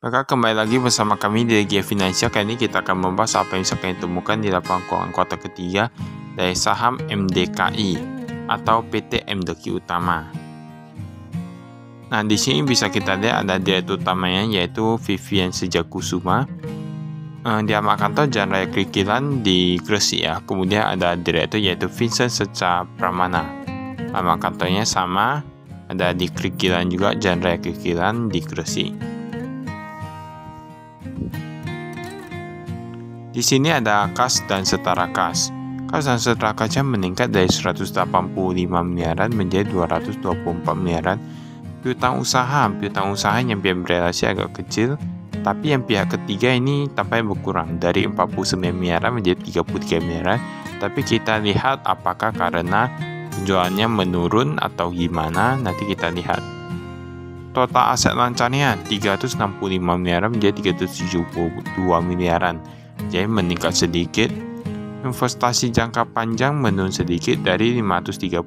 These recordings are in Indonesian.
Maka kembali lagi bersama kami di Regia Finansial. Kali ini kita akan membahas apa yang bisa kita temukan di laporan keuangan kuartal ketiga dari saham MDKI atau PT MDKI Utama. Nah, di sini bisa kita lihat ada direktur utamanya yaitu Vivian Sejakusuma. Dia kantor Jalan Raya Krikilan di Gresik ya. Kemudian ada direktur yaitu Vincent Seca Pramana. Nama kantornya sama, ada di Krikilan juga, Jalan Raya Krikilan di Gresik. Di sini ada kas dan setara kas. Kas dan setara kasnya meningkat dari 185 miliaran menjadi 224 miliaran. Piutang usaha yang berrelasi agak kecil, tapi yang pihak ketiga ini tampaknya berkurang dari 49 miliaran menjadi 33 miliaran. Tapi kita lihat apakah karena penjualannya menurun atau gimana, nanti kita lihat. Total aset lancarnya 365 miliaran menjadi 372 miliaran. Jadi meningkat sedikit. Investasi jangka panjang menurun sedikit dari 539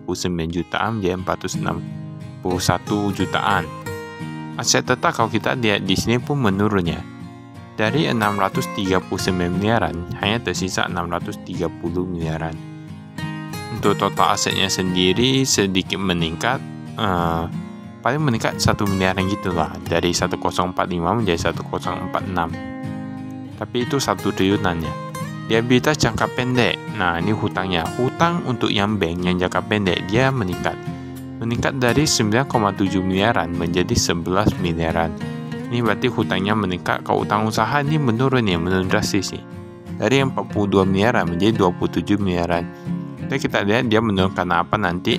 jutaan menjadi 461 jutaan. Aset tetap kalau kita lihat di sini pun menurun ya. Dari 639 miliaran hanya tersisa 630 miliaran. Untuk total asetnya sendiri sedikit meningkat, paling meningkat 1 miliaran gitulah, dari 1045 menjadi 1046. Tapi itu 1 triliunan ya. Liabilitas jangka pendek. Nah, ini hutangnya. Hutang untuk yang bank yang jangka pendek dia meningkat. Meningkat dari 9,7 miliaran menjadi 11 miliaran. Ini berarti hutangnya meningkat. Kalau hutang usaha ini menurun drastis nih. Dari 42 miliaran menjadi 27 miliaran. Jadi kita lihat dia menurun karena apa nanti.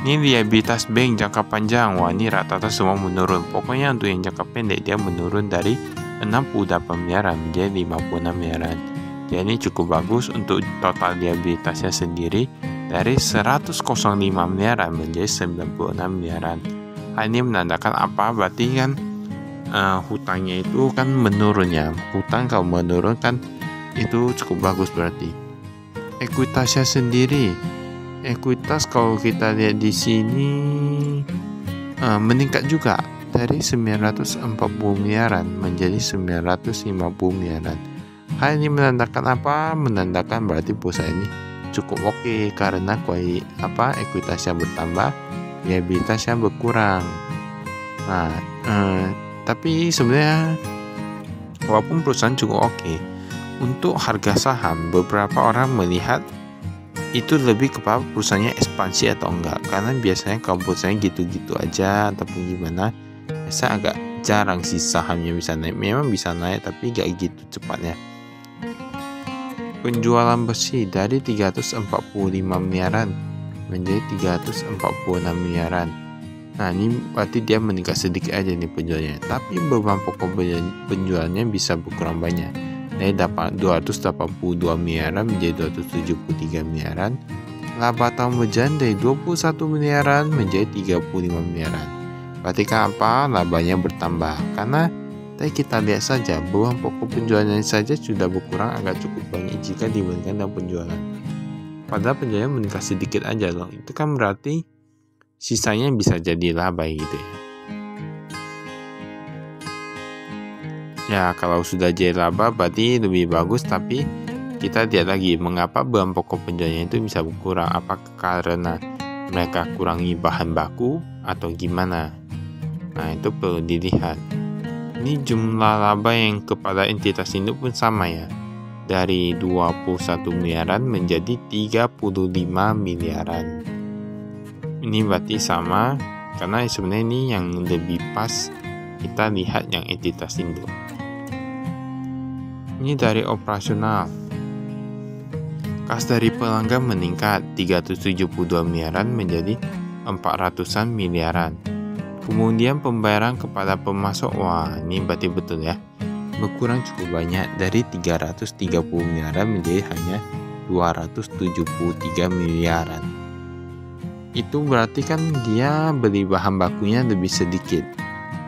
Ini liabilitas bank jangka panjang. Wah, ini rata-rata semua menurun. Pokoknya untuk yang jangka pendek dia menurun dari 68 miliaran menjadi 56 miliaran. Jadi ini cukup bagus. Untuk total liabilitasnya sendiri dari 105 miliaran menjadi 96 miliaran. Hal ini menandakan apa? Berarti kan hutangnya itu kan menurun ya. Hutang kalau menurun kan itu cukup bagus berarti. Ekuitasnya sendiri. Ekuitas kalau kita lihat di sini meningkat juga dari 940 miliaran menjadi 950 miliaran. Hal ini menandakan apa? Menandakan berarti perusahaan ini cukup oke karena ekuitasnya bertambah, liabilitasnya berkurang. Nah, tapi sebenarnya walaupun perusahaan cukup oke, untuk harga saham beberapa orang melihat itu lebih kepada perusahaannya ekspansi atau enggak, karena biasanya kalau perusahaannya gitu-gitu aja ataupun gimana, biasa agak jarang sih sahamnya bisa naik. Memang bisa naik tapi gak gitu cepatnya. Penjualan besi dari 345 miliaran menjadi 346 miliaran. Nah, ini berarti dia meningkat sedikit aja nih penjualannya. Tapi beban pokok penjualannya bisa berkurang banyak. Dari 282 miliaran menjadi 273 miliaran. Laba tahun berjalan dari 21 miliaran menjadi 35 miliaran. Berarti kan apa? Labanya bertambah. Karena tadi kita lihat saja bahwa pokok penjualannya saja sudah berkurang agak cukup banyak jika dibandingkan dengan penjualan. Padahal penjualannya meningkat sedikit aja loh. Itu kan berarti sisanya bisa jadi laba gitu ya. Ya, kalau sudah jadi laba berarti lebih bagus, tapi kita lihat lagi mengapa bahan pokok penjualannya itu bisa berkurang. Apakah karena mereka kurangi bahan baku atau gimana? Nah, itu perlu dilihat. Ini jumlah laba yang kepada entitas induk pun sama ya. Dari 21 miliaran menjadi 35 miliaran. Ini berarti sama, karena sebenarnya ini yang lebih pas kita lihat yang entitas induk. Ini dari operasional. Kas dari pelanggan meningkat 372 miliaran menjadi 400-an miliaran. Kemudian pembayaran kepada pemasok, wah ini berarti betul ya, berkurang cukup banyak dari 330 miliaran menjadi hanya 273 miliaran. Itu berarti kan dia beli bahan bakunya lebih sedikit.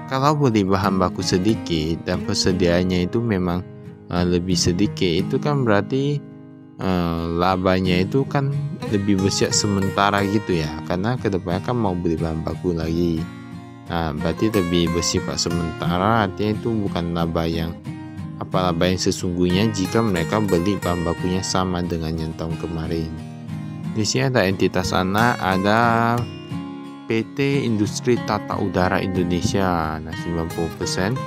Kalau beli bahan baku sedikit dan persediaannya itu memang lebih sedikit, itu kan berarti labanya itu kan lebih besar sementara gitu ya, karena kedepannya kan mau beli bahan baku lagi. Nah, berarti lebih bersifat sementara, artinya itu bukan laba yang sesungguhnya jika mereka beli bahan bakunya sama dengan yang tahun kemarin. Di sini ada entitas anak, ada PT Industri Tata Udara Indonesia, nah 90%.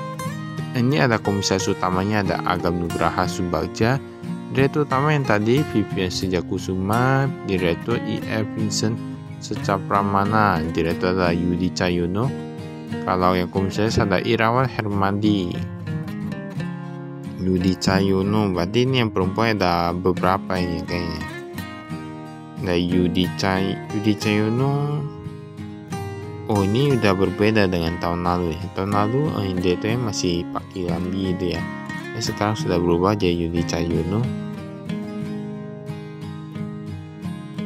Ini ada komisaris utamanya, ada Agam Nugraha Subagja, direktur utama yang tadi Vivian Sejakusuma, direktur IR Vincent Secapramana, direktur ada Yudi Cahyono. Kalau yang komisaris ada Irawan Hermadi, Yudi Cahyono. Berarti ini yang perempuan ada beberapa ini kayaknya. Ada Yudi Cahyono. Oh, ini udah berbeda dengan tahun lalu ya. Tahun lalu dia itu masih pakai lambi itu ya. Sekarang sudah berubah jadi Yudi Cahyono.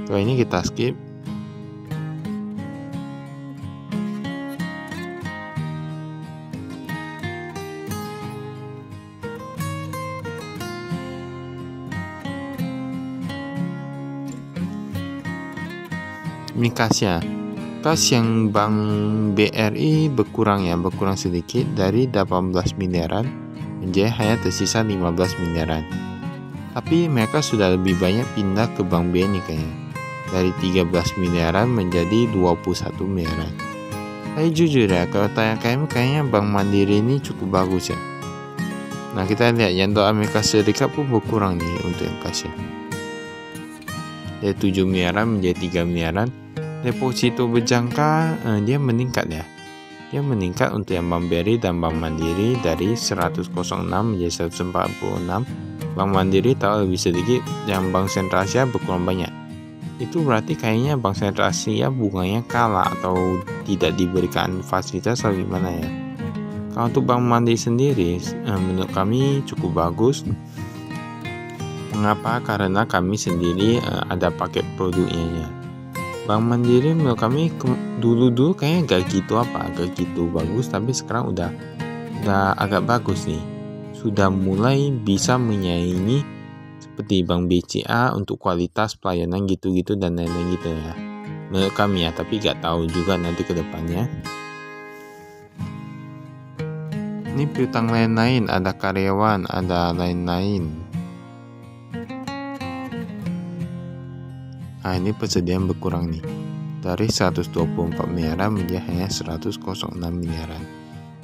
Kalau ini kita skip. Ini kas ya. Kas yang Bank BRI berkurang sedikit dari 18 miliaran menjadi hanya tersisa 15 miliaran. Tapi mereka sudah lebih banyak pindah ke Bank BNI kayaknya. Dari 13 miliaran menjadi 21 miliaran. Tapi jujur ya, kalau tanya kayaknya Bank Mandiri ini cukup bagus ya. Nah, kita lihat yang dolar Amerika Serikat pun berkurang nih untuk yang kasnya. Dari 7 miliaran menjadi 3 miliaran. Deposito berjangka dia meningkat ya. Dia meningkat untuk yang Bank BRI dan Bank Mandiri dari 106 menjadi 146. Bank Mandiri tahu lebih sedikit, yang Bank Sentral Asia berkurang banyak. Itu berarti kayaknya Bank Sentral Asia bunganya kalah atau tidak diberikan fasilitas atau gimana ya. Kalau untuk Bank Mandiri sendiri menurut kami cukup bagus. Mengapa? Karena kami sendiri ada paket produknya ya. Bank Mandiri menurut kami dulu kayaknya gak gitu bagus, tapi sekarang udah agak bagus nih. Sudah mulai bisa menyaingi seperti Bank BCA untuk kualitas pelayanan gitu-gitu dan lain-lain gitu ya. Menurut kami ya, tapi gak tahu juga nanti ke depannya. Ini piutang lain-lain, ada karyawan, ada lain-lain. Nah, ini persediaan berkurang nih. Dari 124 miliaran menjadi hanya 106 miliaran.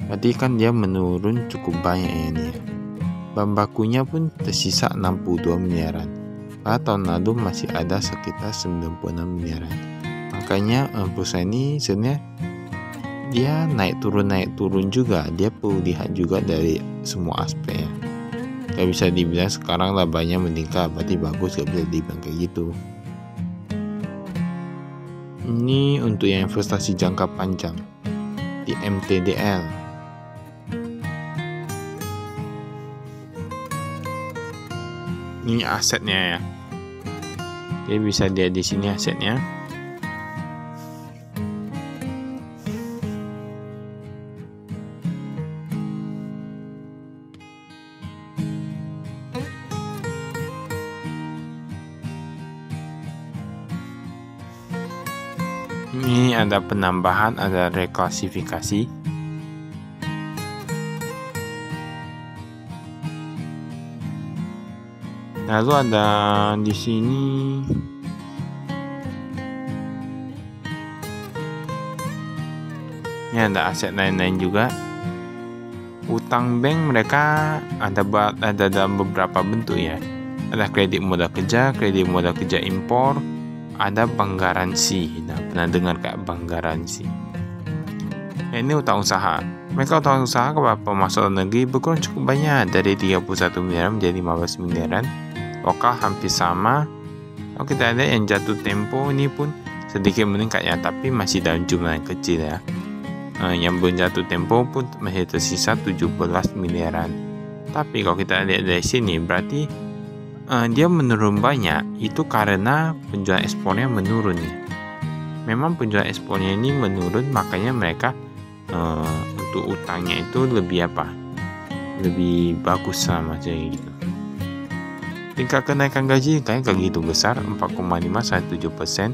Berarti kan dia menurun cukup banyak ya ini ya. Bahan bakunya pun tersisa 62 miliaran. Pada tahun lalu masih ada sekitar 96 miliaran. Makanya perusahaan ini sebenarnya dia naik turun juga. Dia perlu lihat juga dari semua aspek ya. Gak bisa dibilang sekarang labanya meningkat, berarti bagus, gak bisa dibilang kayak gitu. Ini untuk yang investasi jangka panjang di MTDL. Ini asetnya ya. Jadi bisa lihat di sini asetnya. Ini ada penambahan, ada reklasifikasi. Lalu ada di sini ini ada aset lain-lain juga. Utang bank mereka ada dalam beberapa bentuk ya. Ada kredit modal kerja impor, ada bank garansi. Nah, pernah dengar kayak bank garansi. Ini utang usaha. Mereka utang usaha kepada pemasok negeri berkurang cukup banyak dari 31 miliar menjadi 15 miliaran. Lokal hampir sama. Kalau kita lihat yang jatuh tempo ini pun sedikit meningkat ya, tapi masih dalam jumlah yang kecil ya. Yang belum jatuh tempo pun masih tersisa 17 miliaran. Tapi kalau kita lihat dari sini berarti dia menurun banyak. Itu karena penjualan ekspornya menurun ya. Memang penjualan ekspornya ini menurun, makanya mereka untuk utangnya itu lebih lebih bagus sama aja gitu. Tingkat kenaikan gaji kayaknya gak gitu besar, 4,5-7%.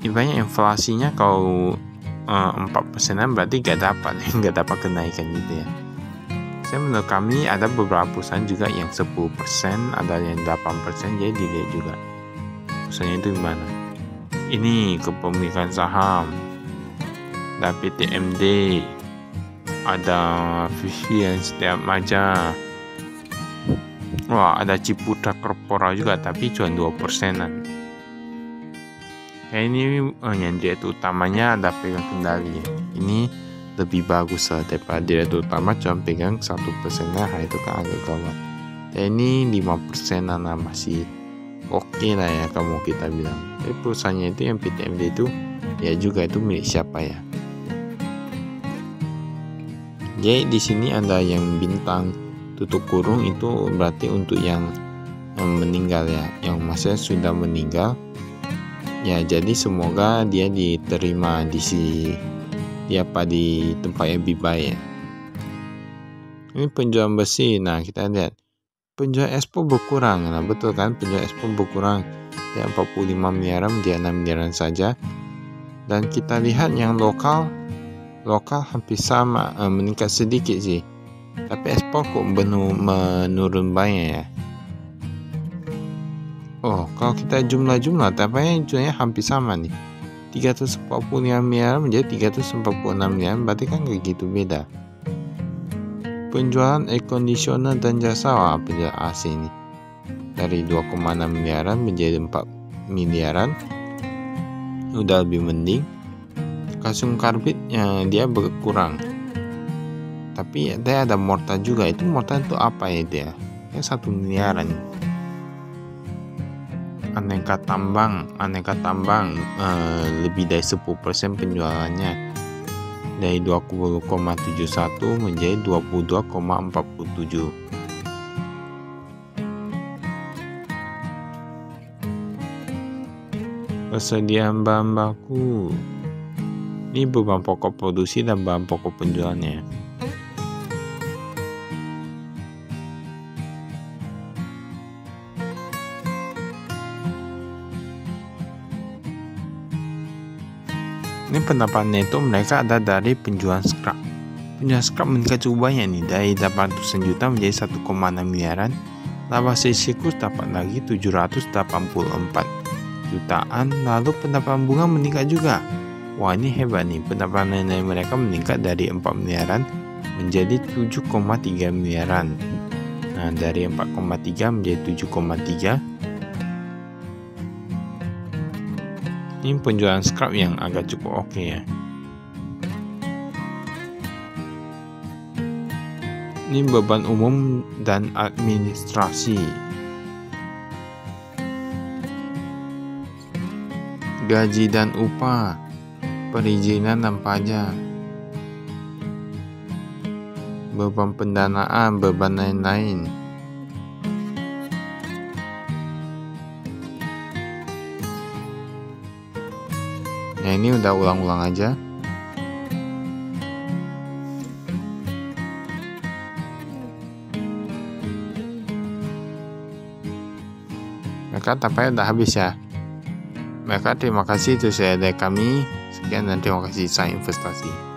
Banyak inflasinya kalau 4%-an berarti nggak dapat kenaikan gitu ya. Menurut kami ada beberapa perusahaan juga yang 10%, ada yang 8%, jadi dilihat juga perusahaannya itu gimana. Ini kepemilikan saham, ada PTMD, ada Vivian Setiap Maja, ada Ciputra Corpora juga, tapi cuma 2%-an. Ini yang direktur utamanya ada pegang kendali ya. Ini lebih bagus lah daripada direktur utama cuma pegang 1%-nya, itu kan agak gawat. Ini 5%-an masih oke lah ya kalau kita bilang. Tapi perusahaannya itu yang PTMD itu ya juga itu milik siapa ya. Jadi di sini ada yang bintang tutup kurung, itu berarti untuk yang meninggal ya, yang masih sudah meninggal. Ya, jadi semoga dia diterima di tempat yang lebih baik ya. Ini penjualan besi. Nah, kita lihat penjualan ekspor berkurang. Nah, betul kan, penjualan ekspor berkurang dari 45 miliaran menjadi 6 miliaran saja. Dan kita lihat yang lokal hampir sama, meningkat sedikit sih. Tapi ekspor kok menurun banyak ya. Kalau kita jumlah tampaknya jumlahnya hampir sama nih. 345 miliar menjadi 346 miliar, berarti kan kayak gitu beda. Penjualan air conditioner dan jasa penjualan AC ini dari 2,6 miliaran menjadi 4 miliaran, udah lebih mending. Kalsium karbit dia berkurang. Tapi ada mortar juga. Itu mortar itu apa ya dia? 1 miliaran. Aneka tambang lebih dari 10% penjualannya, dari 20,71 menjadi 22,47. Persediaan bahan baku, ini beban pokok produksi dan bahan pokok penjualannya. Ini pendapatan neto mereka ada dari penjualan scrap. Penjualan scrap meningkat cukup banyak nih, dari 800 juta menjadi 1,6 miliaran. Laba siklus dapat lagi 784 jutaan. Lalu pendapatan bunga meningkat juga. Wah, ini hebat nih, pendapatan dari mereka meningkat dari 4 miliaran menjadi 7,3 miliaran. Nah, dari 4,3 menjadi 7,3. Ini penjualan scrap yang agak cukup oke ya. Ini beban umum dan administrasi. Gaji dan upah, perizinan dan pajak, beban pendanaan, beban lain-lain. Nah, ini udah ulang-ulang aja. Mereka tampaknya udah habis ya. Mereka terima kasih, itu saya dari kami. Sekian dan terima kasih, saya investasi.